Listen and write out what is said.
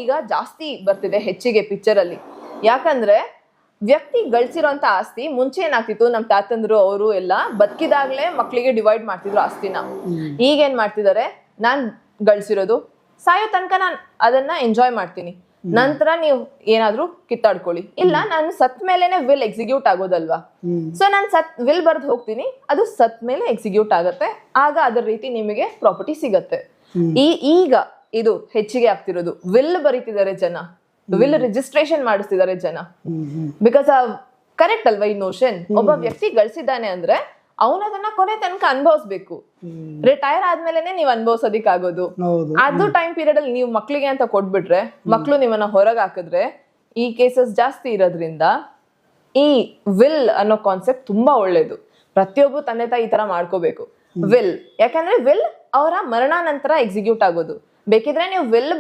ಈಗ ಜಾಸ್ತಿ ಬರ್ತಿದೆ ಹೆಚ್ಚಿಗೆ ಪಿಕ್ಚರ್ ಅಲ್ಲಿ. ಯಾಕಂದ್ರೆ ವ್ಯಕ್ತಿ ಗಳಿಸಿರೋಂತ ಆಸ್ತಿ ಮುಂಚೆ ಏನಾಗ್ತಿತ್ತು, ನಮ್ ತಾತಂದ್ರು ಅವರು ಎಲ್ಲ ಬದುಕಿದಾಗ್ಲೇ ಮಕ್ಳಿಗೆ ಡಿವೈಡ್ ಮಾಡ್ತಿದ್ರು ಆಸ್ತಿನ. ಈಗೇನ್ ಮಾಡ್ತಿದಾರೆ, ನಾನ್ ಗಳಿಸಿರೋದು ಸಾಯೋ ತನಕ ನಾನ್ ಅದನ್ನ ಎಂಜಾಯ್ ಮಾಡ್ತೀನಿ, ನಂತರ ನೀವು ಏನಾದ್ರೂ ಕಿತ್ತಾಡ್ಕೊಳ್ಳಿ. ಇಲ್ಲ, ನಾನು ಸತ್ ಮೇಲೆನೆ ವಿಲ್ ಎಕ್ಸಿಕ್ಯೂಟ್ ಆಗೋದಲ್ವಾ, ಸೊ ನಾನ್ ವಿಲ್ ಬರ್ದು ಹೋಗ್ತೀನಿ, ಅದು ಸತ್ ಮೇಲೆ ಎಕ್ಸಿಕ್ಯೂಟ್ ಆಗತ್ತೆ, ಆಗ ಅದ್ರ ರೀತಿ ನಿಮಗೆ ಪ್ರಾಪರ್ಟಿ ಸಿಗತ್ತೆ. ಈಗ ಇದು ಹೆಚ್ಚಿಗೆ ಆಗ್ತಿರೋದು, ವಿಲ್ ಬರೀತಿದ್ದಾರೆ ಜನ, ವಿಲ್ ರಿಜಿಸ್ಟ್ರೇಷನ್ ಮಾಡಿಸ್ತಿದ್ದಾರೆ ಜನ. ಬಿಕಾಸ್ ಕರೆಕ್ಟ್ ಅಲ್ವಾ ಈ ನೋಷನ್? ಒಬ್ಬ ವ್ಯಕ್ತಿ ಗಳಿಸಿದ್ದಾನೆ ಅಂದ್ರೆ ಅವನದನ್ನ ಕೊನೆ ತನಕ ಅನುಭವಿಸ್ಬೇಕು. ರಿಟೈರ್ ಆದ್ಮೇಲೆನೆ ನೀವ್ ಅನುಭವಿಸೋದಿಕ್ಕಾಗೋದು. ಅದು ಟೈಮ್ ಪೀರಿಯಡ್ ಅಲ್ಲಿ ನೀವು ಮಕ್ಳಿಗೆ ಅಂತ ಕೊಟ್ಬಿಟ್ರೆ, ಮಕ್ಳು ನಿಮ್ಮನ್ನ ಹೊರಗೆ ಹಾಕಿದ್ರೆ ಈ ಕೇಸಸ್ ಜಾಸ್ತಿ ಇರೋದ್ರಿಂದ ಈ ವಿಲ್ ಅನ್ನೋ ಕಾನ್ಸೆಪ್ಟ್ ತುಂಬಾ ಒಳ್ಳೇದು. ಪ್ರತಿಯೊಬ್ಬರು ತಂದೆ ತಾಯಿ ಈ ತರ ಮಾಡ್ಕೋಬೇಕು ವಿಲ್. ಯಾಕಂದ್ರೆ ವಿಲ್ ಅವರ ಮರಣ ನಂತರ ಎಕ್ಸಿಕ್ಯೂಟ್ ಆಗೋದು. ಬೇಕಿದ್ರೆ ನೀವು ವಿಲ್